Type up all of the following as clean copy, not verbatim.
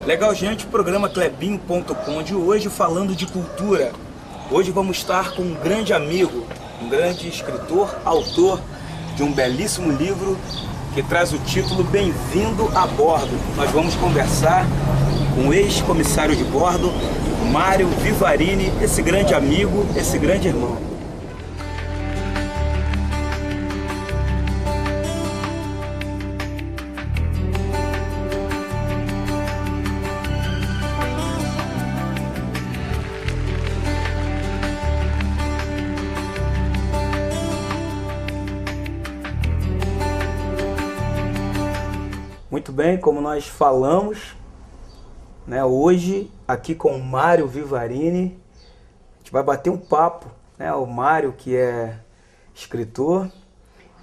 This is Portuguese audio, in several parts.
Legal, gente, o programa Klebinho.com de hoje falando de cultura. Hoje vamos estar com um grande amigo, um grande escritor, autor de um belíssimo livro que traz o título Bem-vindo a Bordo. Nós vamos conversar com o ex-comissário de bordo, Mário Vivarini, esse grande amigo, esse grande irmão. Muito bem, como nós falamos, né, hoje aqui com o Mário Vivarini, a gente vai bater um papo, né, o Mário que é escritor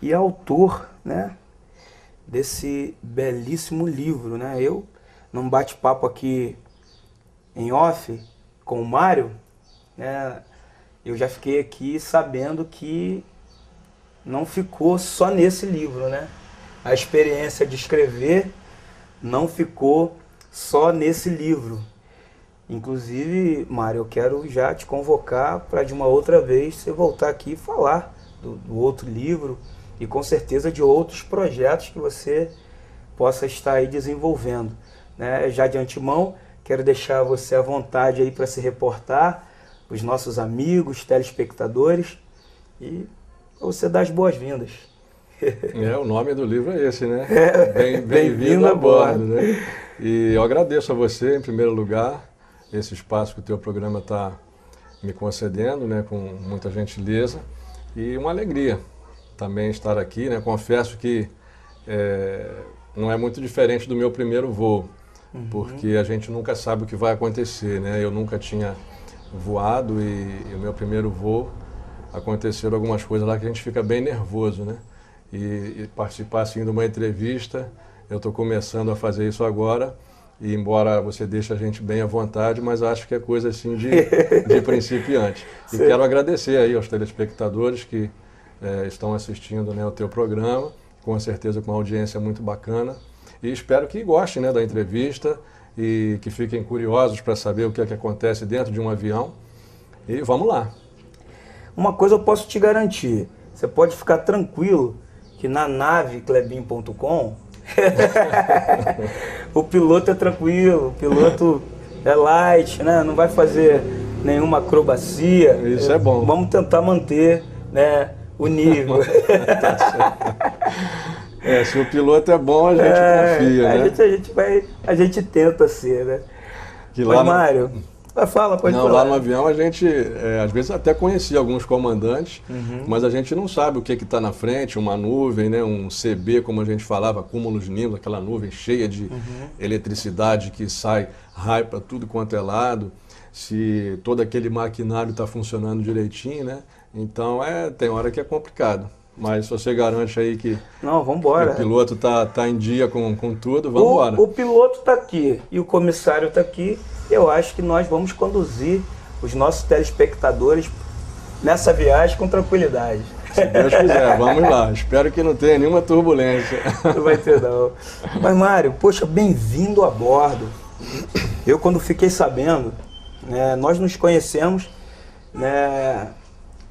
e autor, né, desse belíssimo livro, né. Eu, num bate-papo aqui em off com o Mário, né, eu já fiquei aqui sabendo que não ficou só nesse livro, né. A experiência de escrever não ficou só nesse livro. Inclusive, Mário, eu quero já te convocar para de uma outra vez você voltar aqui e falar do outro livro e com certeza de outros projetos que você possa estar aí desenvolvendo, né? Já de antemão, quero deixar você à vontade aí para se reportar, os nossos amigos, telespectadores, e você dar as boas-vindas. O nome do livro é esse, né? Bem-vindo a bordo, né? E eu agradeço a você, em primeiro lugar, esse espaço que o teu programa está me concedendo, né? Com muita gentileza e uma alegria também estar aqui, né? Confesso que não é muito diferente do meu primeiro voo, porque a gente nunca sabe o que vai acontecer, né? Eu nunca tinha voado e o meu primeiro voo aconteceram algumas coisas lá que a gente fica bem nervoso, né? E participar assim de uma entrevista, eu estou começando a fazer isso agora, e embora você deixe a gente bem à vontade, mas acho que é coisa assim de principiante. E quero agradecer aí aos telespectadores que estão assistindo, né, o teu programa, com certeza com uma audiência muito bacana, e espero que gostem, né, da entrevista e que fiquem curiosos para saber o que é que acontece dentro de um avião, e vamos lá. Uma coisa eu posso te garantir, você pode ficar tranquilo que na nave Klebinho.com o piloto é tranquilo, o piloto é light, né? Não vai fazer nenhuma acrobacia. Isso é bom. Vamos tentar manter, né, o nível. Se o piloto é bom, a gente confia, né? A gente tenta ser, né? Que Mas, Mário, fala, pode falar. Lá no avião a gente, às vezes até conhecia alguns comandantes, mas a gente não sabe o que está na frente, uma nuvem, né, um CB, como a gente falava, cúmulos nimbus, aquela nuvem cheia de eletricidade que sai raio para tudo quanto é lado, se todo aquele maquinário está funcionando direitinho, né? Então tem hora que é complicado. Mas se você garante aí que o piloto tá em dia com tudo, vamos embora. O piloto está aqui e o comissário está aqui. Eu acho que nós vamos conduzir os nossos telespectadores nessa viagem com tranquilidade. Se Deus quiser, vamos lá. Espero que não tenha nenhuma turbulência. Não vai ter, não. Mas, Mário, poxa, bem-vindo a bordo. Eu, quando fiquei sabendo, né, nós nos conhecemos, né,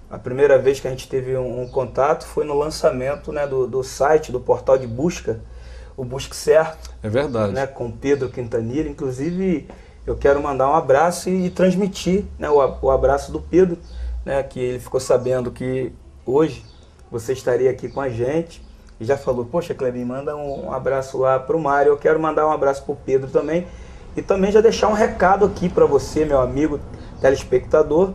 a primeira vez que a gente teve um contato foi no lançamento, né, do site, do portal de busca, o Busque Certo. É verdade. Né, com Pedro Quintanilha. Inclusive, eu quero mandar um abraço e transmitir, né, o abraço do Pedro, né, que ele ficou sabendo que hoje você estaria aqui com a gente e já falou, poxa, Klebinho, manda um abraço lá para o Mário, eu quero mandar um abraço para o Pedro também e também já deixar um recado aqui para você, meu amigo telespectador,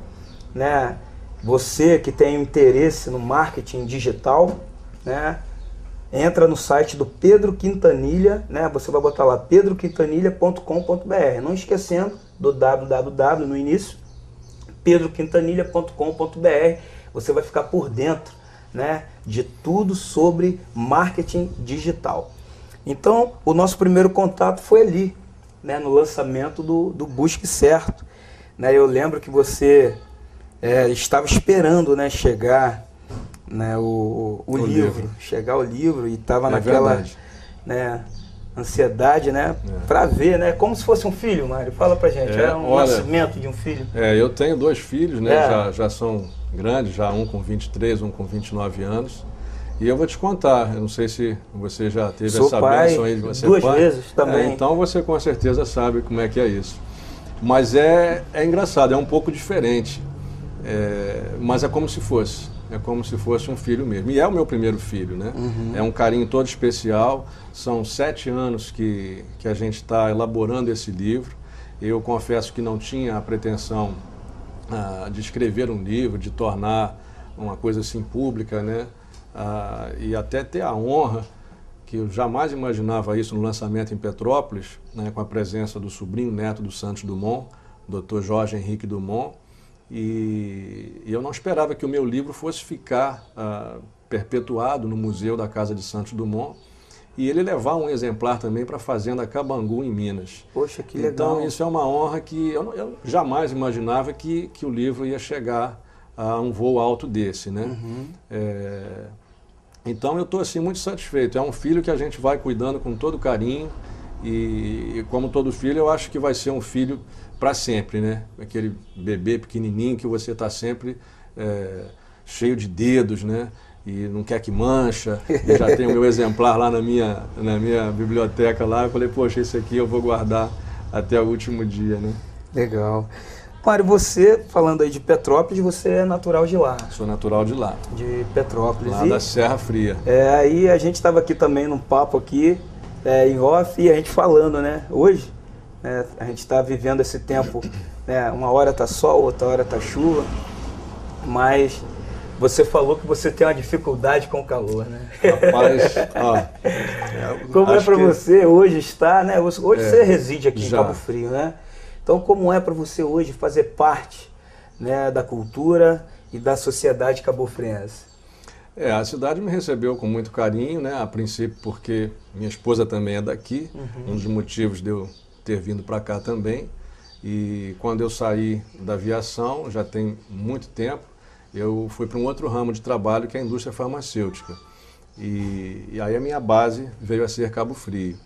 né, você que tem interesse no marketing digital, né, entra no site do Pedro Quintanilha, né? Você vai botar lá pedroquintanilha.com.br. Não esquecendo do www no início, pedroquintanilha.com.br. Você vai ficar por dentro, né, de tudo sobre marketing digital. Então, o nosso primeiro contato foi ali, né, no lançamento do Busque Certo. Né? Eu lembro que você estava esperando, né, chegar, né, o livro, chegar o livro, e estava naquela, né, ansiedade, né? Para ver, né? Como se fosse um filho, Mário. Fala pra gente, é um nascimento de um filho. Eu tenho 2 filhos, né? Já são grandes, já um com 23, um com 29 anos. E eu vou te contar, eu não sei se você já teve essa bênção aí de você 2 vezes também. Então você com certeza sabe como é que é isso. Mas é engraçado, é um pouco diferente. Mas é como se fosse. É como se fosse um filho mesmo. E é o meu primeiro filho, né? É um carinho todo especial. São 7 anos que a gente está elaborando esse livro. Eu confesso que não tinha a pretensão de escrever um livro, de tornar uma coisa assim pública, né? E até ter a honra, que eu jamais imaginava isso no lançamento em Petrópolis, né? Com a presença do sobrinho neto do Santos Dumont, Dr. Jorge Henrique Dumont. E eu não esperava que o meu livro fosse ficar perpetuado no Museu da Casa de Santos Dumont e ele levar um exemplar também para a Fazenda Cabangu, em Minas. Poxa, que legal. Então, isso é uma honra que eu jamais imaginava que o livro ia chegar a um voo alto desse, né? Então, eu estou assim, muito satisfeito. É um filho que a gente vai cuidando com todo carinho e como todo filho, eu acho que vai ser um filho para sempre, né? Aquele bebê pequenininho que você está sempre cheio de dedos, né? E não quer que mancha. Eu já tenho o meu exemplar lá na minha biblioteca lá. Eu falei, poxa, esse aqui eu vou guardar até o último dia, né? Legal. Mário, você, falando aí de Petrópolis, você é natural de lá. Sou natural de lá. De Petrópolis. Lá da Serra Fria. Aí a gente estava aqui também num papo aqui, em off, e a gente falando, né? Hoje, a gente está vivendo esse tempo, né? Uma hora tá sol, outra hora tá chuva, mas você falou que você tem uma dificuldade com o calor, né? Rapaz, como é para você hoje estar, né? Hoje você reside aqui em Cabo Frio, né? Então, como é para você hoje fazer parte, né, da cultura e da sociedade cabo-friense? A cidade me recebeu com muito carinho, né? A princípio porque minha esposa também é daqui, um dos motivos de eu ter vindo para cá também. E quando eu saí da aviação, já tem muito tempo, eu fui para um outro ramo de trabalho que é a indústria farmacêutica. E aí a minha base veio a ser Cabo Frio.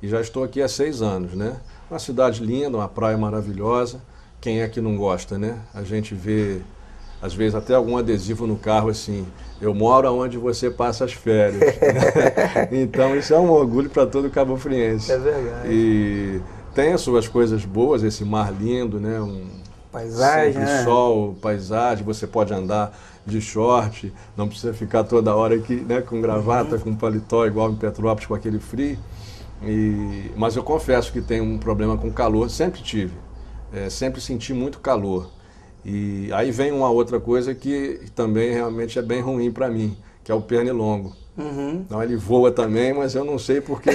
E já estou aqui há 6 anos, né? Uma cidade linda, uma praia maravilhosa. Quem é que não gosta, né? A gente vê, às vezes, até algum adesivo no carro assim, eu moro onde você passa as férias. Então isso é um orgulho para todo cabo-friense. É verdade. E tem as suas coisas boas, esse mar lindo, né? Paisagem, né? Sol, paisagem, você pode andar de short, não precisa ficar toda hora aqui, né, com gravata, com paletó, igual em Petrópolis, com aquele frio. Mas eu confesso que tenho um problema com calor, sempre tive. Sempre senti muito calor. E aí vem uma outra coisa que também realmente é bem ruim para mim, que é o pernilongo. Então ele voa também, mas eu não sei por que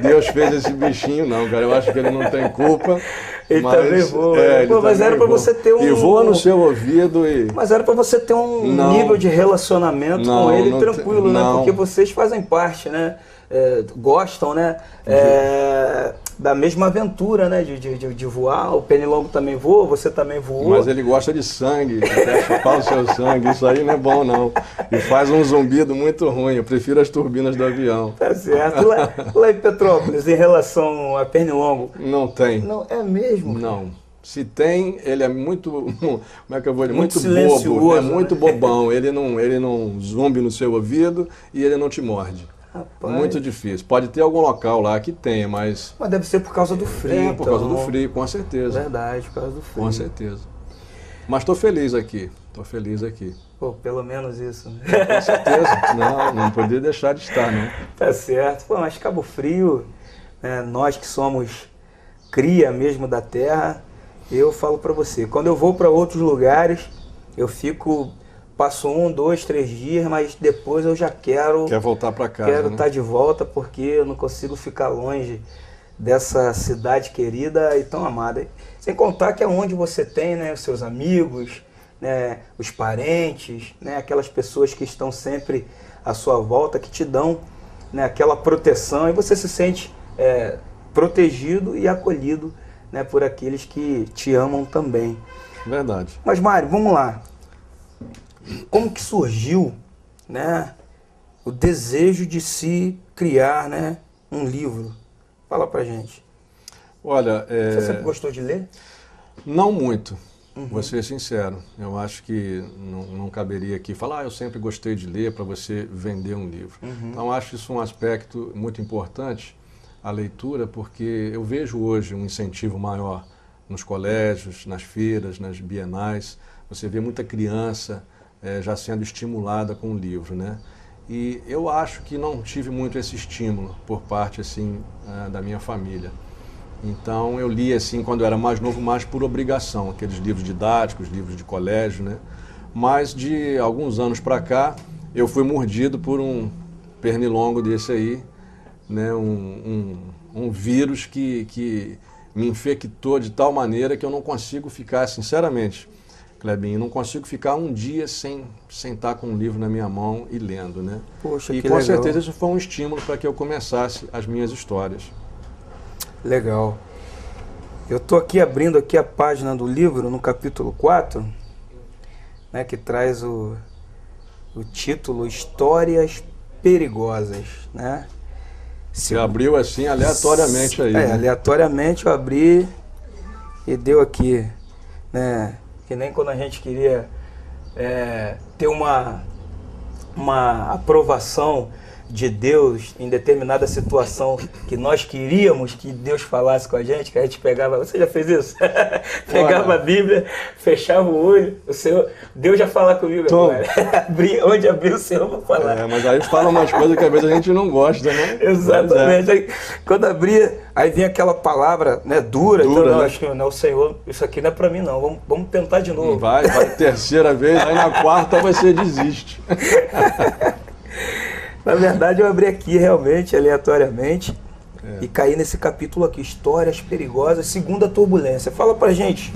Deus fez esse bichinho, não, cara. Eu acho que ele não tem culpa. Ele também voa. Mas era para você ter um... E voa no seu ouvido e... Mas era para você ter um nível de relacionamento com ele tranquilo, né? Porque vocês fazem parte, né? Gostam, né? Da mesma aventura, né? De voar. O pernilongo também voa, você também voou. Mas ele gosta de sangue, quer chupar o seu sangue. Isso aí não é bom, não. E faz um zumbido muito ruim. Eu prefiro as turbinas do avião. Tá certo. Lá em Petrópolis, em relação a pernilongo... Não tem. Não, é mesmo? Não. Se tem, ele é muito, como é que eu vou dizer? Muito bobo, né? Muito bobão. Ele não zumbi no seu ouvido e ele não te morde. Rapaz. Muito difícil. Pode ter algum local lá que tenha, mas... Mas deve ser por causa do frio. Por causa do frio, com certeza. Verdade, por causa do frio. Com certeza. Mas estou feliz aqui. Estou feliz aqui. Pô, pelo menos isso, né? Com certeza. Não poderia deixar de estar, não. Tá certo. Pô, mas Cabo Frio, né, nós que somos cria mesmo da terra, eu falo para você, quando eu vou para outros lugares, eu passo 1, 2, 3 dias, mas depois eu já quero... Quer voltar para casa, Quero estar de volta, porque eu não consigo ficar longe dessa cidade querida e tão amada. Sem contar que é onde você tem, né, os seus amigos, né, os parentes, né, aquelas pessoas que estão sempre à sua volta, que te dão, né, aquela proteção, e você se sente protegido e acolhido, né, por aqueles que te amam também. Verdade. Mas, Mário, vamos lá. Como que surgiu, né, o desejo de se criar, né, um livro? Fala pra gente. Olha, Você sempre gostou de ler? Não muito, vou ser sincero. Eu acho que não caberia aqui falar, eu sempre gostei de ler para você vender um livro. Então, acho isso um aspecto muito importante, a leitura, porque eu vejo hoje um incentivo maior nos colégios, nas feiras, nas bienais. Você vê muita criança já sendo estimulada com o livro, né? E eu acho que não tive muito esse estímulo por parte, assim, da minha família. Então, eu li, assim, quando eu era mais novo, mais por obrigação, aqueles livros didáticos, livros de colégio, né? Mas, de alguns anos para cá, eu fui mordido por um pernilongo desse aí, né? Um vírus que me infectou de tal maneira que eu não consigo ficar, sinceramente, Clebinho, não consigo ficar um dia sem estar com um livro na minha mão e lendo, né? Poxa, e que com legal. certeza isso foi um estímulo para que eu começasse as minhas histórias. Legal. Eu estou aqui abrindo aqui a página do livro, no capítulo 4, né, que traz o título Histórias Perigosas, né? Você abriu assim aleatoriamente aí, né? Aleatoriamente eu abri e deu aqui, né? Que nem quando a gente queria ter uma aprovação de Deus em determinada situação que nós queríamos que Deus falasse com a gente pegava, você já fez isso? Pegava a Bíblia, fechava o olho, o Senhor, Deus já fala comigo agora. Onde abrir o Senhor vai falar. Mas aí fala umas coisas que às vezes a gente não gosta, né? Exatamente. Aí, quando abria, aí vinha aquela palavra, né, dura, então, não, né? acho que não, o Senhor, isso aqui não é pra mim não, vamos tentar de novo. Vai terceira vez, aí na quarta você desiste. Na verdade, eu abri aqui realmente, aleatoriamente, e caí nesse capítulo aqui, Histórias Perigosas, Segunda Turbulência. Fala pra gente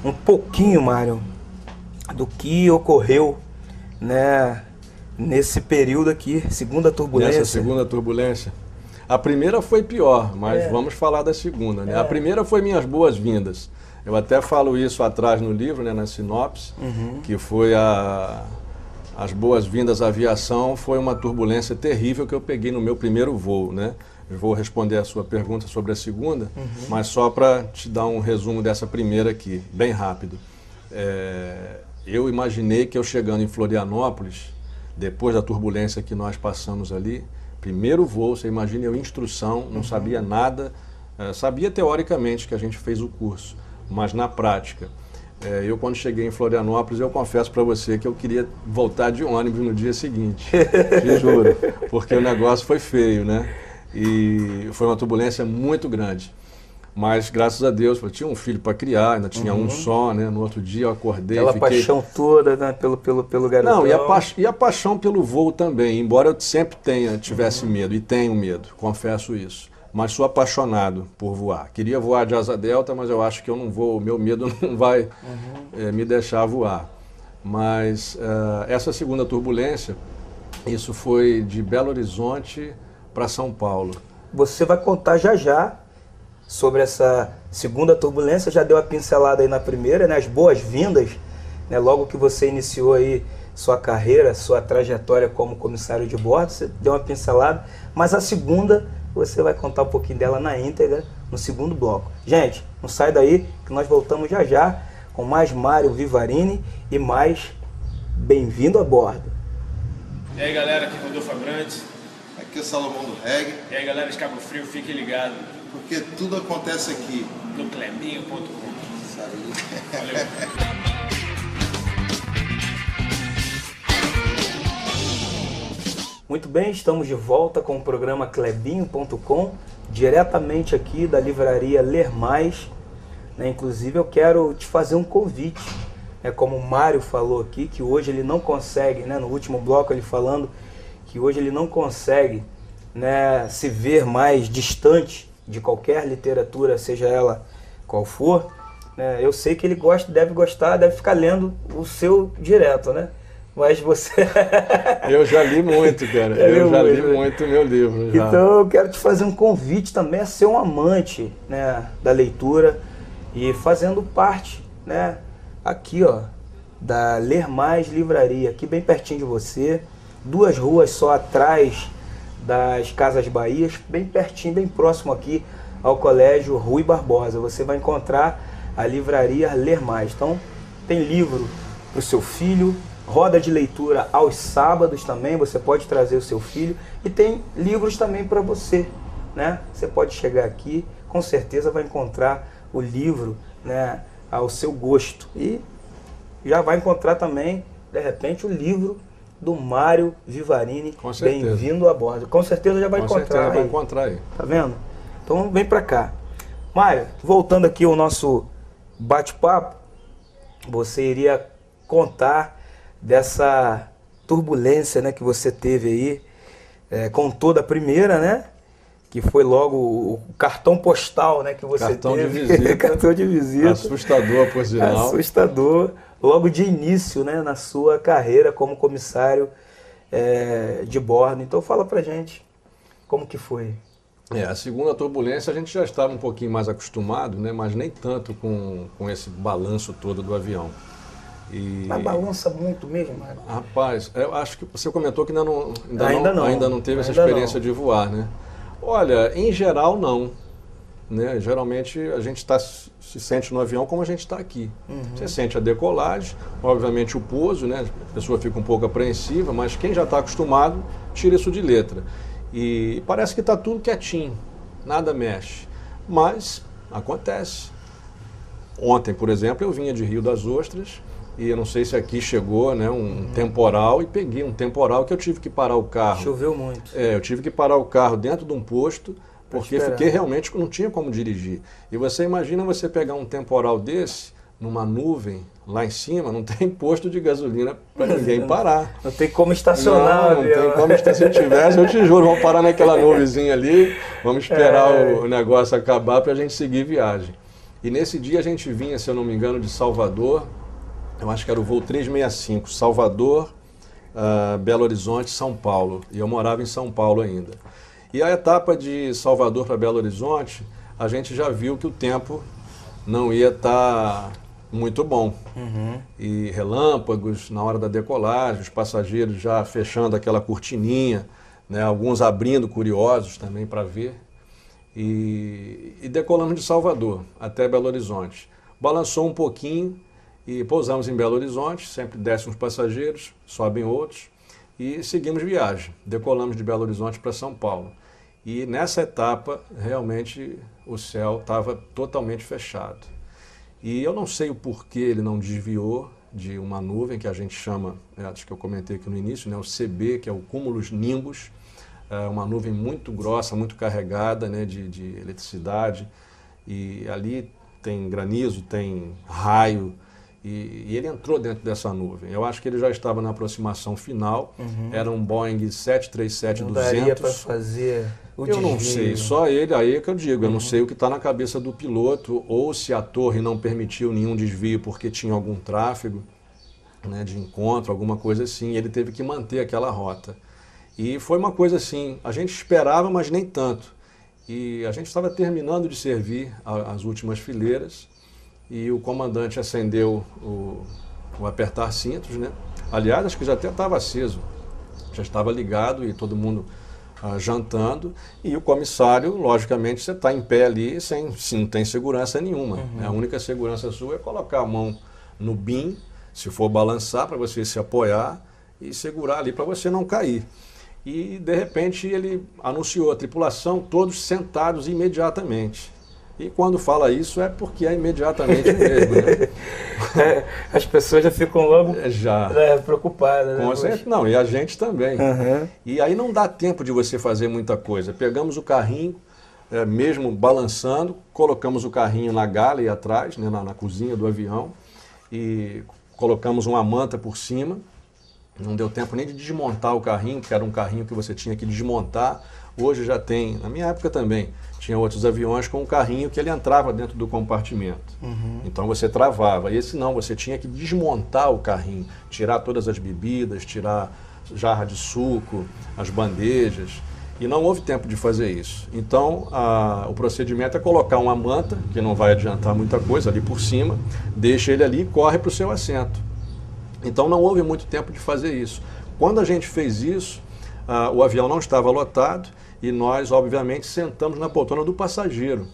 um pouquinho, Mário, do que ocorreu, né, nesse período aqui, Segunda Turbulência. Nessa Segunda Turbulência. A primeira foi pior, mas vamos falar da segunda, né? A primeira foi Minhas Boas-Vindas. Eu até falo isso atrás no livro, né, na sinopse, que foi As Boas-Vindas à Aviação. Foi uma turbulência terrível que eu peguei no meu primeiro voo, né? Eu vou responder a sua pergunta sobre a segunda, mas só para te dar um resumo dessa primeira aqui, bem rápido. Eu imaginei que eu chegando em Florianópolis, depois da turbulência que nós passamos ali, primeiro voo, você imagina eu instrução, não sabia nada, sabia teoricamente que a gente fez o curso, mas na prática. Eu, quando cheguei em Florianópolis, eu confesso para você que eu queria voltar de ônibus no dia seguinte, te juro, porque o negócio foi feio, né? E foi uma turbulência muito grande. Mas, graças a Deus, eu tinha um filho para criar, ainda tinha um só, né? No outro dia eu acordei... Aquela paixão toda, né? pelo garotão. Não, e a paixão pelo voo também, embora eu sempre tivesse medo, e tenho medo, confesso isso. Mas sou apaixonado por voar. Queria voar de asa delta, mas eu acho que eu não vou, o meu medo não vai me deixar voar. Mas essa segunda turbulência, isso foi de Belo Horizonte para São Paulo. Você vai contar já sobre essa segunda turbulência, já deu a pincelada aí na primeira, né? As boas-vindas, né? Logo que você iniciou aí sua carreira, sua trajetória como comissário de bordo, você deu uma pincelada, mas a segunda... você vai contar um pouquinho dela na íntegra, no segundo bloco. Gente, não sai daí, que nós voltamos já com mais Mário Vivarini e mais Bem-vindo a Bordo. E aí, galera, aqui é Rodolfo Abrantes. Aqui é Salomão do Reggae. E aí, galera de Cabo Frio, fiquem ligados. Porque tudo acontece aqui. No Clebinho.com. Valeu. Muito bem, estamos de volta com o programa Clebinho.com, diretamente aqui da livraria Ler Mais. Inclusive eu quero te fazer um convite, como o Mário falou aqui, que hoje ele não consegue, no último bloco ele falando, que hoje ele não consegue se ver mais distante de qualquer literatura, seja ela qual for. Eu sei que ele deve gostar, deve ficar lendo o seu direto, Mas você... Eu já li muito, cara. Eu já li muito o meu livro. Já. Então eu quero te fazer um convite também a ser um amante, da leitura e fazendo parte, aqui, da Ler Mais Livraria, aqui bem pertinho de você, 2 ruas só atrás das Casas Bahia, bem pertinho, bem próximo aqui ao Colégio Rui Barbosa. Você vai encontrar a livraria Ler Mais. Então, tem livro para o seu filho, roda de leitura aos sábados também, você pode trazer o seu filho, e tem livros também para você, né? Você pode chegar aqui, com certeza vai encontrar o livro, né, ao seu gosto, e já vai encontrar também, de repente, o livro do Mário Vivarini, Bem-vindo a Bordo. Com certeza já vai encontrar. Com certeza vai encontrar aí. Tá vendo? Então vem para cá. Mário, voltando aqui ao nosso bate-papo, você iria contar dessa turbulência, né, que você teve aí, contou da primeira, né, que foi logo o cartão postal, né, que você cartão teve. De visita. Cartão de visita. Assustador, por sinal. Assustador, logo de início, né, na sua carreira como comissário de bordo. Então fala pra gente como que foi. A segunda turbulência a gente já estava um pouquinho mais acostumado, né, mas nem tanto com esse balanço todo do avião. Mas balança muito mesmo, Mário? Rapaz, eu acho que você comentou que ainda não teve essa experiência de voar, né? Olha, em geral não. Né? Geralmente a gente se sente no avião como a gente está aqui. Você sente a decolagem, obviamente o pouso, né? A pessoa fica um pouco apreensiva, mas quem já está acostumado tira isso de letra. E parece que está tudo quietinho, nada mexe. Mas acontece. Ontem, por exemplo, eu vinha de Rio das Ostras e eu não sei se aqui chegou, né, um temporal, e peguei um temporal que eu tive que parar o carro. Choveu muito. Eu tive que parar o carro dentro de um posto, porque fiquei realmente, não tinha como dirigir. E você imagina você pegar um temporal desse, numa nuvem, lá em cima, não tem posto de gasolina para ninguém parar. Não tem como estacionar. Não tem como estacionar. Se tivesse, eu te juro, vamos parar naquela nuvenzinha ali, vamos esperar o negócio acabar para a gente seguir viagem. E nesse dia a gente vinha, se eu não me engano, de Salvador, eu acho que era o voo 365, Salvador, Belo Horizonte, São Paulo. E eu morava em São Paulo ainda. E a etapa de Salvador para Belo Horizonte, a gente já viu que o tempo não ia estar muito bom. E relâmpagos na hora da decolagem, os passageiros já fechando aquela cortininha, né, alguns abrindo curiosos também para ver. E decolamos de Salvador até Belo Horizonte. Balançou um pouquinho e pousamos em Belo Horizonte, sempre descem os passageiros, sobem outros e seguimos viagem. Decolamos de Belo Horizonte para São Paulo. E nessa etapa, realmente, o céu estava totalmente fechado. E eu não sei o porquê ele não desviou de uma nuvem que a gente chama, acho que eu comentei aqui no início, né, o CB, que é o cumulus nimbus, uma nuvem muito grossa, muito carregada, né, de eletricidade. E ali tem granizo, tem raio, e ele entrou dentro dessa nuvem. Eu acho que ele já estava na aproximação final, era um Boeing 737-200. Não daria para fazer o desvio. Eu não sei, só ele, aí é que eu digo, eu não sei o que está na cabeça do piloto, ou se a torre não permitiu nenhum desvio porque tinha algum tráfego, né, de encontro, alguma coisa assim, ele teve que manter aquela rota. E foi uma coisa assim, a gente esperava, mas nem tanto. E a gente estava terminando de servir as últimas fileiras, e o comandante acendeu o apertar cintos, né? Aliás, acho que já até estava aceso, já estava ligado e todo mundo jantando, e o comissário, logicamente, você está em pé ali, não tem segurança nenhuma. A única segurança sua é colocar a mão no BIM, se for balançar, para você se apoiar e segurar ali para você não cair. E, de repente, ele anunciou a tripulação, todos sentados imediatamente. E quando fala isso é porque é imediatamente mesmo, né? As pessoas já ficam logo preocupadas. Né? Não, e a gente também. E aí não dá tempo de você fazer muita coisa. Pegamos o carrinho, mesmo balançando, colocamos o carrinho na galley atrás, né, na cozinha do avião, e colocamos uma manta por cima. Não deu tempo nem de desmontar o carrinho, que era um carrinho que você tinha que desmontar. Hoje já tem, na minha época também, tinha outros aviões com um carrinho que ele entrava dentro do compartimento. Então você travava. Esse não, você tinha que desmontar o carrinho, tirar todas as bebidas, tirar jarra de suco, as bandejas. E não houve tempo de fazer isso. Então o procedimento é colocar uma manta, que não vai adiantar muita coisa, ali por cima, deixa ele ali e corre para o seu assento. Então não houve muito tempo de fazer isso. Quando a gente fez isso, o avião não estava lotado e nós, obviamente, sentamos na poltrona do passageiro.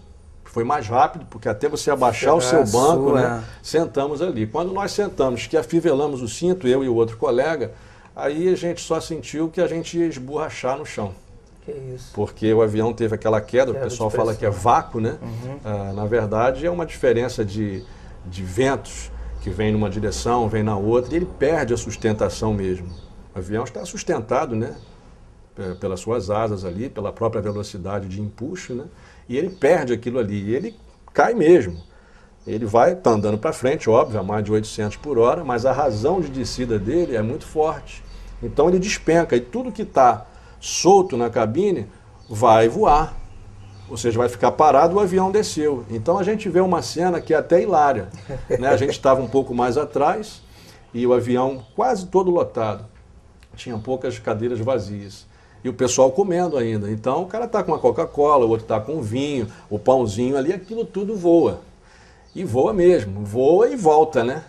Foi mais rápido, porque até você abaixar o seu banco, né, sentamos ali. Quando nós sentamos, que afivelamos o cinto, eu e o outro colega, aí a gente só sentiu que a gente ia esborrachar no chão. Que isso? Porque o avião teve aquela queda, o pessoal fala que é vácuo, né? Na verdade, é uma diferença de ventos que vem numa direção, vem na outra, e ele perde a sustentação mesmo. O avião está sustentado, né, pelas suas asas ali, pela própria velocidade de empuxo, né? E ele perde aquilo ali, e ele cai mesmo. Ele tá andando para frente, óbvio, a mais de 800 por hora, mas a razão de descida dele é muito forte. Então ele despenca, e tudo que está solto na cabine vai voar. Ou seja, vai ficar parado, o avião desceu. Então a gente vê uma cena que é até hilária, né? A gente estava um pouco mais atrás, e o avião quase todo lotado. Tinha poucas cadeiras vazias. E o pessoal comendo ainda. Então o cara está com uma Coca-Cola, o outro está com vinho, o pãozinho ali, aquilo tudo voa. E voa mesmo, voa e volta, né?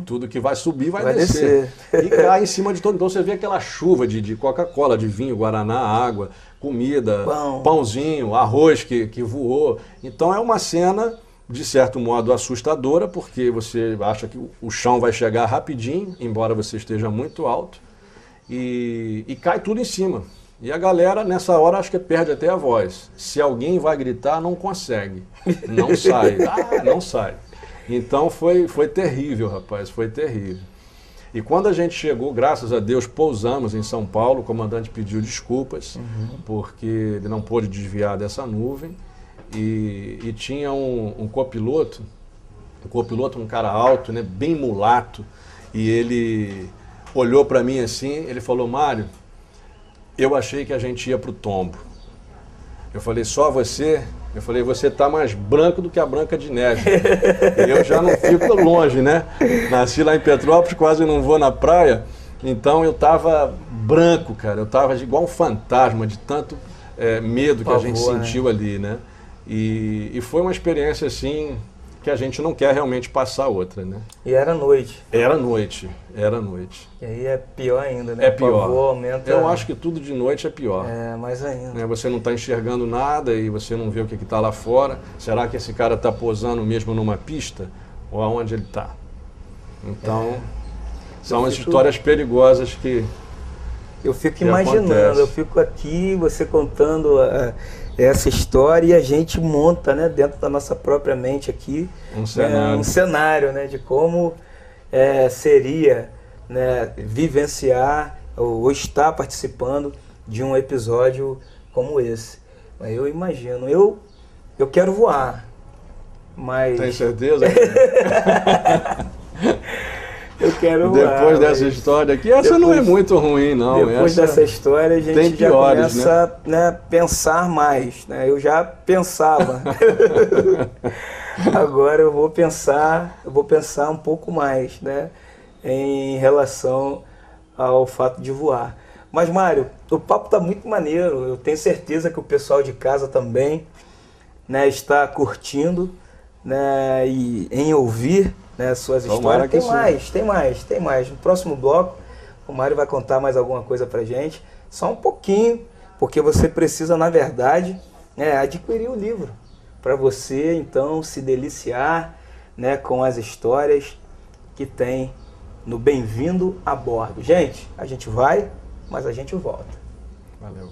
Tudo que vai subir vai descer. E cai em cima de todo. Então você vê aquela chuva de Coca-Cola, de vinho, guaraná, água, comida, pãozinho, arroz que voou. Então é uma cena, de certo modo, assustadora, porque você acha que o chão vai chegar rapidinho, embora você esteja muito alto, e cai tudo em cima. E a galera, nessa hora, acho que perde até a voz. Se alguém vai gritar, não consegue. Não sai. Não sai. Então foi terrível, rapaz, foi terrível. E quando a gente chegou, graças a Deus, pousamos em São Paulo, o comandante pediu desculpas, porque ele não pôde desviar dessa nuvem. E tinha um copiloto, um cara alto, né, bem mulato, e ele olhou para mim assim, ele falou: Mário, eu achei que a gente ia para o tombo. Eu falei: só você? Eu falei: você tá mais branco do que a Branca de Neve. E eu já não fico longe, né? Nasci lá em Petrópolis, quase não vou na praia. Então eu tava branco, cara. Eu tava igual um fantasma, de tanto medo que a gente sentiu ali, né? E foi uma experiência assim que a gente não quer realmente passar outra, né? E era noite. Era noite. E aí é pior ainda, né? É pior. Aumenta... Eu acho que tudo de noite é pior. É, mais ainda. Você não está enxergando nada e você não vê o que está lá fora. Será que esse cara está posando mesmo numa pista? Ou aonde ele está? Então, são as histórias perigosas que eu fico imaginando, acontece. Eu fico aqui, você contando essa história, e a gente monta, né, dentro da nossa própria mente aqui um cenário, né, de como seria, né, vivenciar ou estar participando de um episódio como esse. Mas eu imagino, eu quero voar, mas... Tem certeza? Eu quero voar. Depois dessa história aqui, essa não é muito ruim, não. Depois dessa história, a gente já começa, né? A pensar mais, né? Eu já pensava. Agora eu vou pensar um pouco mais, né? Em relação ao fato de voar. Mas, Mário, o papo está muito maneiro. Eu tenho certeza que o pessoal de casa também, né, está curtindo, né, e em ouvir, né, suas histórias. Tem mais. No próximo bloco, o Mário vai contar mais alguma coisa pra gente. Só um pouquinho, porque você precisa, na verdade, né, adquirir o livro. Para você, então, se deliciar, né, com as histórias que tem no Bem-vindo a Bordo. Gente, a gente vai, mas a gente volta. Valeu.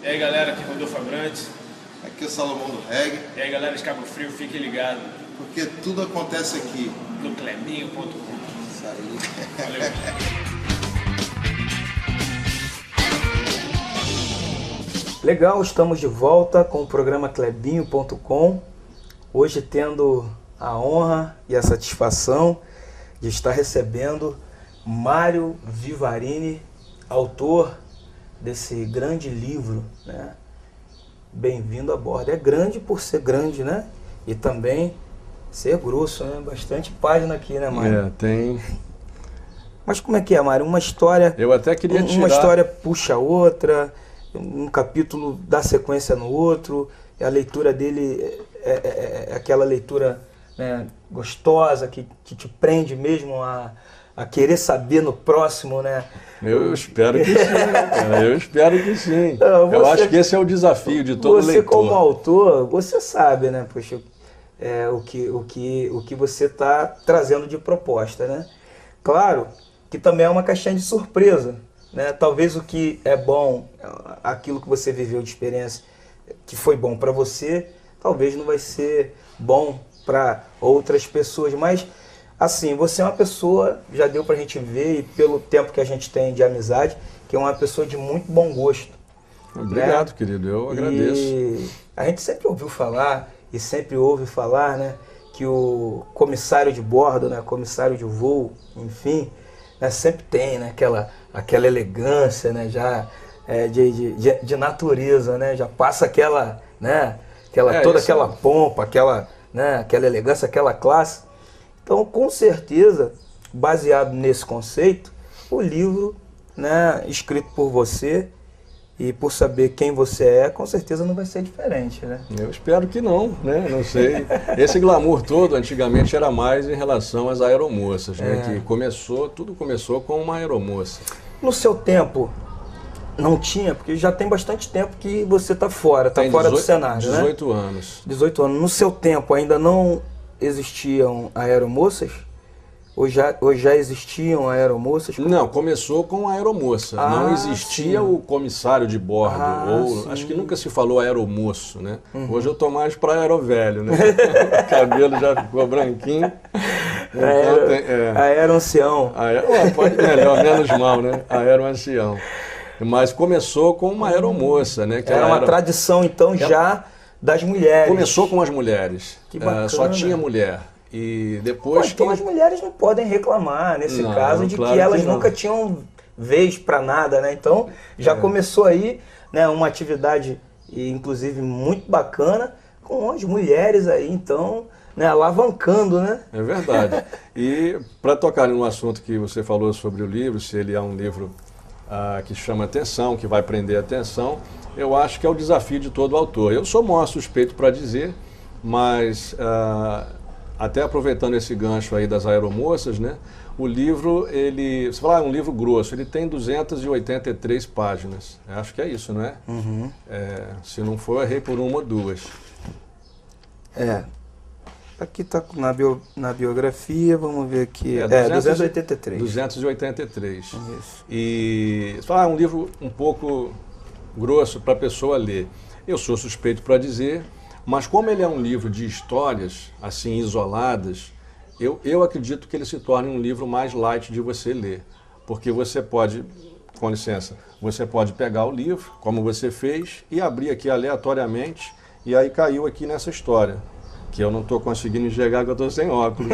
E aí, galera, aqui é Rodolfo Abrantes. Aqui é o Salomão do Reggae. E aí, galera de Cabo Frio, fiquem ligados Porque tudo acontece aqui. no Clebinho.com. Isso aí. Valeu. Legal, estamos de volta com o programa Clebinho.com. Hoje tendo a honra e a satisfação de estar recebendo Mário Vivarini, autor desse grande livro, né? Bem-vindo a Bordo. É grande por ser grande, né? E também ser grosso, né? Bastante página aqui, né, Mário? Tem. Mas como é que é, Mário? Uma história... Eu até queria tirar... Uma história puxa a outra, um capítulo dá sequência no outro, e a leitura dele é aquela leitura, né, gostosa, que te prende mesmo a querer saber no próximo, né? Eu espero que sim, cara. Eu espero que sim. Não, eu acho que esse é o desafio de todo leitor. Você como autor, você sabe, né, poxa, o que você está trazendo de proposta, né? Claro que também é uma caixinha de surpresa, né? Talvez o que é bom, aquilo que você viveu de experiência, que foi bom para você, talvez não vai ser bom para outras pessoas, mas assim, você é uma pessoa, já deu pra gente ver, e pelo tempo que a gente tem de amizade, que é uma pessoa de muito bom gosto. Obrigado, né? querido, eu agradeço. E a gente sempre ouviu falar, e sempre ouve falar, né, que o comissário de bordo, né, comissário de voo, enfim, né, sempre tem, né, aquela elegância, né, já de natureza, né, já passa aquela, né, toda aquela pompa, aquela elegância, aquela classe. Então, com certeza, baseado nesse conceito, o livro, né, escrito por você e por saber quem você é, com certeza não vai ser diferente, né? Eu espero que não, né? Não sei. Esse glamour todo, antigamente, era mais em relação às aeromoças, né? Que tudo começou com uma aeromoça. No seu tempo, não tinha, porque já tem bastante tempo que você está fora, está fora do cenário, 18 né? anos. 18 anos. No seu tempo ainda não existiam aeromoças? Ou já existiam aeromoças? Não, começou com a aeromoça. Não existia o comissário de bordo. Acho que nunca se falou aeromoço, né? Hoje eu tô mais para aerovelho, né? O cabelo já ficou branquinho. Então aeroancião. Pode melhor, menos mal, né? Aeroancião. Mas começou com uma aeromoça, né? Que era uma tradição, então, já das mulheres. Começou com as mulheres. Que bacana. Só tinha mulher. E depois então as mulheres não podem reclamar nesse caso de claro que elas que nunca tinham vez para nada, né? Então já começou aí, né, uma atividade inclusive muito bacana com as mulheres aí, então, né, alavancando, né? É verdade. E para tocar no assunto que você falou sobre o livro, se ele é um livro que chama atenção, que vai prender a atenção, eu acho que é o desafio de todo autor. Eu sou maior suspeito para dizer, mas até aproveitando esse gancho aí das aeromoças, né? O livro, você fala, é um livro grosso, ele tem 283 páginas. Eu acho que é isso, não é? Uhum. Se não for, eu errei por uma ou duas. Aqui está na biografia, vamos ver aqui. 283. 283. Isso. E você fala, é um livro um pouco grosso para a pessoa ler. Eu sou suspeito para dizer, mas como ele é um livro de histórias, assim, isoladas, eu acredito que ele se torne um livro mais light de você ler. Porque você pode, com licença, você pode pegar o livro, como você fez, e abrir aqui aleatoriamente, e aí caiu aqui nessa história, que eu não estou conseguindo enxergar, que eu estou sem óculos.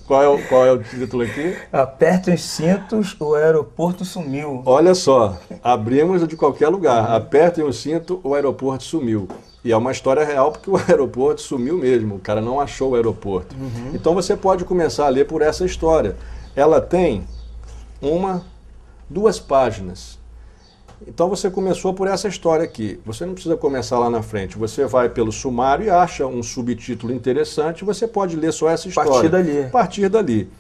Qual é o título aqui? Aperte os cintos, o aeroporto sumiu. Olha só, abrimos de qualquer lugar. Apertem o cinto, o aeroporto sumiu. E é uma história real porque o aeroporto sumiu mesmo. O cara não achou o aeroporto. Então você pode começar a ler por essa história. Ela tem 2 páginas. Então você começou por essa história aqui. Você não precisa começar lá na frente. Você vai pelo sumário e acha um subtítulo interessante. Você pode ler só essa história. Partir dali.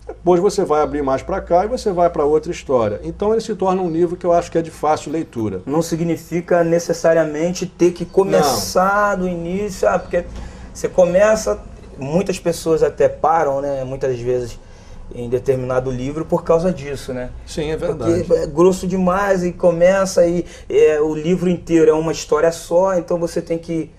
Depois você vai abrir mais para cá e você vai para outra história. Então ele se torna um livro que eu acho que é de fácil leitura. Não significa necessariamente ter que começar do início, porque você começa, muitas pessoas até param, né, muitas vezes em determinado livro por causa disso, né? Sim, é verdade. Porque é grosso demais e começa e o livro inteiro é uma história só, então você tem que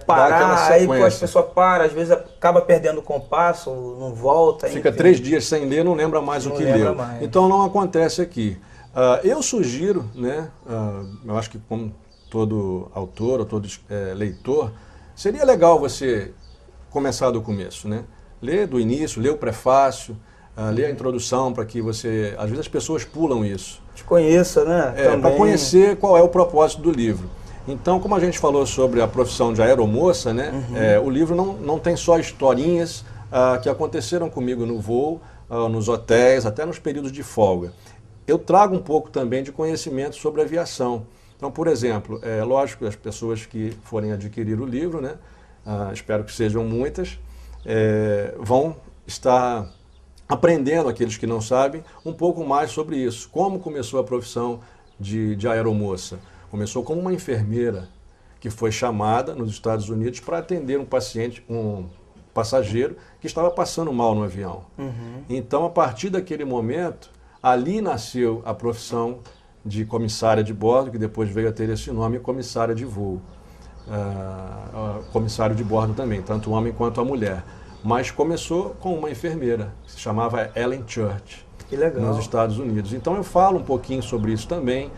parar, aí as pessoas param, às vezes acaba perdendo o compasso, não volta. Fica enfim. 3 dias sem ler, não lembra mais o que leu. Mais. Então não acontece aqui. Eu sugiro, né, eu acho que como todo autor ou todo leitor, seria legal você começar do começo, né? Ler do início, ler o prefácio, ler a introdução para que você... Às vezes as pessoas pulam isso. Te conheça, né? Para conhecer qual é o propósito do livro. Então, como a gente falou sobre a profissão de aeromoça, né, o livro não tem só historinhas que aconteceram comigo no voo, nos hotéis, até nos períodos de folga. Eu trago um pouco também de conhecimento sobre aviação. Então, por exemplo, lógico, as pessoas que forem adquirir o livro, né, espero que sejam muitas, vão estar aprendendo, aqueles que não sabem, um pouco mais sobre isso. Como começou a profissão de aeromoça? Começou como uma enfermeira que foi chamada nos Estados Unidos para atender um passageiro que estava passando mal no avião. Então, a partir daquele momento, ali nasceu a profissão de comissária de bordo, que depois veio a ter esse nome, comissária de voo. Comissário de bordo também, tanto o homem quanto a mulher. Mas começou com uma enfermeira, que se chamava Ellen Church, que legal, nos Estados Unidos. Então eu falo um pouquinho sobre isso também,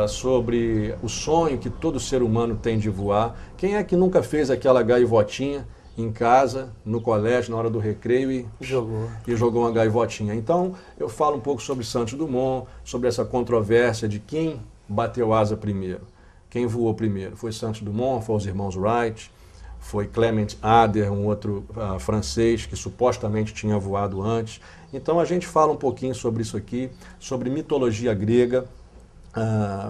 sobre o sonho que todo ser humano tem de voar. Quem é que nunca fez aquela gaivotinha em casa, no colégio, na hora do recreio e jogou uma gaivotinha? Então eu falo um pouco sobre Santos Dumont, sobre essa controvérsia de quem bateu asa primeiro. Quem voou primeiro? Foi Santos Dumont, foi os irmãos Wright, foi Clement Ader, um outro francês que supostamente tinha voado antes. Então a gente fala um pouquinho sobre isso aqui, sobre mitologia grega,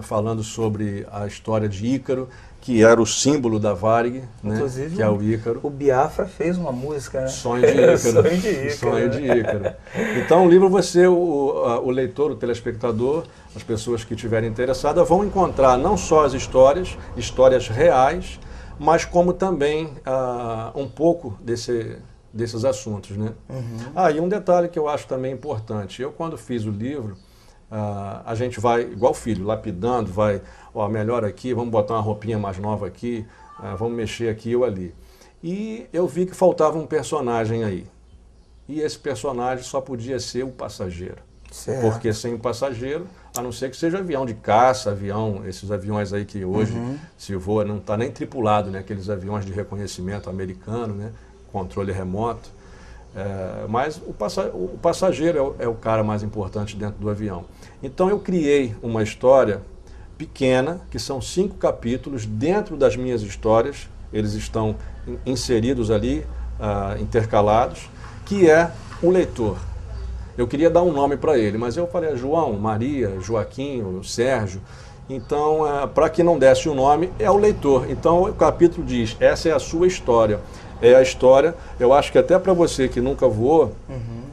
falando sobre a história de Ícaro, que era o símbolo da Varig, né? Que é o Ícaro. O Biafra fez uma música, né? Sonho de Ícaro. Sonho de Ícaro. Sonho de Ícaro. Então o livro, você, o leitor, o telespectador, as pessoas que estiverem interessadas, vão encontrar não só as histórias reais, mas como também um pouco desses assuntos, né? E um detalhe que eu acho também importante. Eu, quando fiz o livro, a gente vai, igual filho, lapidando, vai, melhor aqui, vamos botar uma roupinha mais nova aqui, vamos mexer aqui ou ali. E eu vi que faltava um personagem aí. E esse personagem só podia ser o passageiro. Certo. Porque sem o passageiro, a não ser que seja avião de caça, esses aviões aí que hoje se voa, não está nem tripulado, né? Aqueles aviões de reconhecimento americano, né? Controle remoto. Mas o passageiro é o cara mais importante dentro do avião. Então eu criei uma história pequena, que são 5 capítulos dentro das minhas histórias, eles estão inseridos ali, intercalados, que é o leitor. Eu queria dar um nome para ele, mas eu falei João, Maria, Joaquim, Sérgio. Então, para que não desse o nome, é o leitor. Então, o capítulo diz, essa é a sua história. É a história, eu acho que até para você que nunca voou,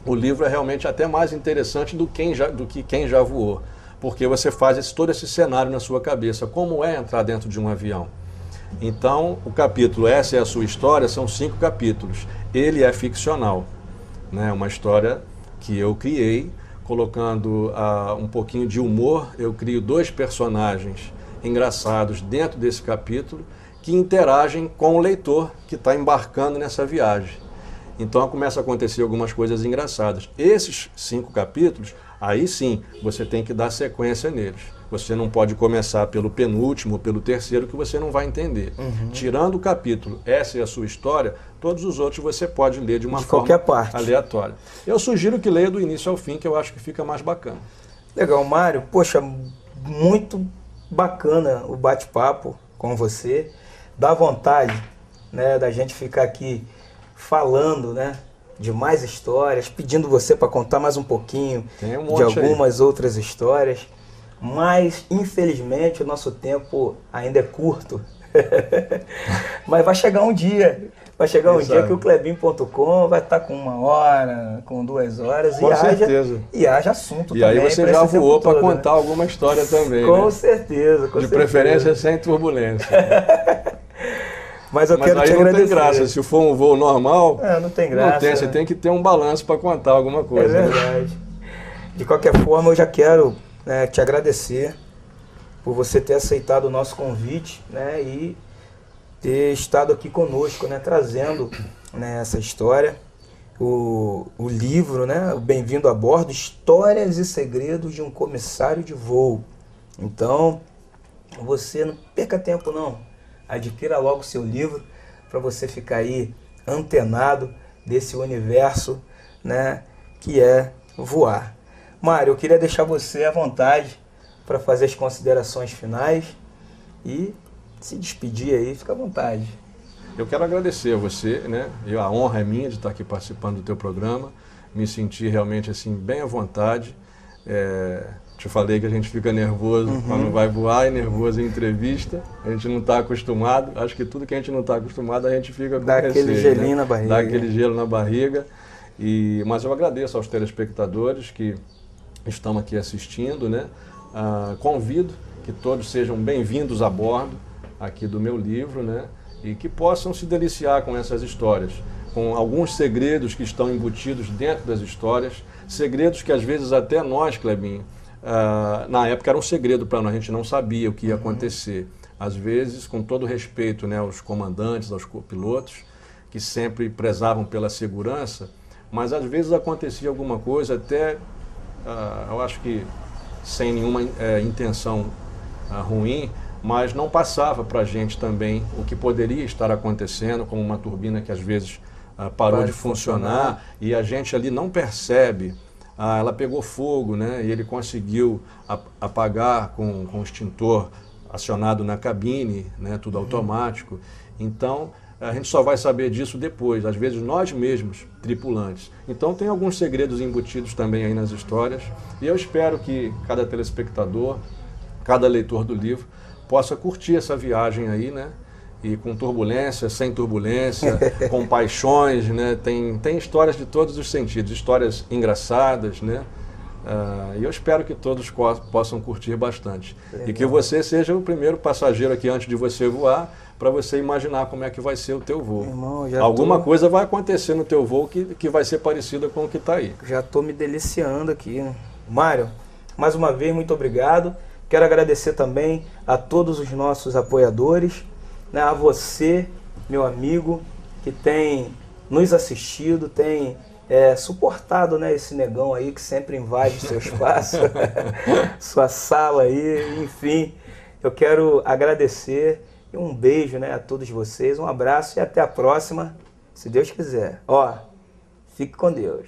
o livro é realmente até mais interessante do que quem já voou. Porque você faz todo esse cenário na sua cabeça. Como é entrar dentro de um avião? Então, o capítulo Essa é a Sua História, são 5 capítulos. Ele é ficcional, né? Uma história que eu criei, colocando um pouquinho de humor. Eu crio 2 personagens engraçados dentro desse capítulo que interagem com o leitor que está embarcando nessa viagem. Então começa a acontecer algumas coisas engraçadas. Esses 5 capítulos, aí sim, você tem que dar sequência neles. Você não pode começar pelo penúltimo, pelo terceiro, que você não vai entender. Tirando o capítulo Essa é a Sua História, todos os outros você pode ler de uma forma aleatória. Eu sugiro que leia do início ao fim, que eu acho que fica mais bacana. Legal, Mário. Poxa, muito bacana o bate-papo com você. Dá vontade, né, da gente ficar aqui falando, né, de mais histórias, pedindo você para contar mais um pouquinho de algumas outras histórias. Mas, infelizmente, o nosso tempo ainda é curto. Mas vai chegar um dia. Vai chegar um dia que o Klebin.com vai estar com 1 hora, com 2 horas. Com certeza. E haja assunto e também. E aí você já voou para contar alguma história também. Com certeza. De preferência sem turbulência. Mas eu quero te agradecer. Não tem graça. Se for um voo normal, não tem graça. Não tem, você tem que ter um balanço para contar alguma coisa. É verdade. De qualquer forma, eu já quero te agradecer por você ter aceitado o nosso convite, né, e ter estado aqui conosco, né, trazendo, né, essa história, o livro, né, o Bem-vindo a Bordo, Histórias e Segredos de um Comissário de Voo. Então, você não perca tempo não, adquira logo o seu livro para você ficar aí antenado desse universo, né, que é voar. Mário, eu queria deixar você à vontade para fazer as considerações finais e se despedir aí, fica à vontade. Eu quero agradecer a você, né? A honra é minha de estar aqui participando do teu programa, me senti realmente assim bem à vontade. Te falei que a gente fica nervoso quando vai voar e nervoso em entrevista, a gente não está acostumado, acho que tudo que a gente não está acostumado a gente fica com receio, aquele gelinho, né, na barriga. Dá aquele gelo na barriga. Mas eu agradeço aos telespectadores que estão aqui assistindo, né? Convido que todos sejam bem-vindos a bordo aqui do meu livro, né? E que possam se deliciar com essas histórias, com alguns segredos que estão embutidos dentro das histórias, segredos que às vezes até nós, Clebinho, na época era um segredo para nós, a gente não sabia o que ia acontecer. Às vezes, com todo respeito, né, aos comandantes, aos copilotos, que sempre prezavam pela segurança, mas às vezes acontecia alguma coisa até, eu acho que sem nenhuma intenção ruim, mas não passava para a gente também o que poderia estar acontecendo, como uma turbina que às vezes parou de funcionar e a gente ali não percebe. Ela pegou fogo, né, e ele conseguiu apagar com o extintor acionado na cabine, né, tudo automático. Então, a gente só vai saber disso depois, às vezes nós mesmos, tripulantes. Então tem alguns segredos embutidos também aí nas histórias e eu espero que cada telespectador, cada leitor do livro possa curtir essa viagem aí, né? E com turbulência, sem turbulência, com paixões, né? Tem histórias de todos os sentidos, histórias engraçadas, né? E eu espero que todos possam curtir bastante. Legal. E que você seja o primeiro passageiro aqui antes de você voar, para você imaginar como é que vai ser o teu voo. Irmão, alguma coisa vai acontecer no teu voo que vai ser parecida com o que está aí. Já estou me deliciando aqui, né? Mário, mais uma vez, muito obrigado. Quero agradecer também a todos os nossos apoiadores, né? A você, meu amigo, que tem nos assistido, tem suportado, né, esse negão aí que sempre invade seu espaço, sua sala aí, enfim. Eu quero agradecer e um beijo, né, a todos vocês, um abraço e até a próxima, se Deus quiser. Ó, fique com Deus.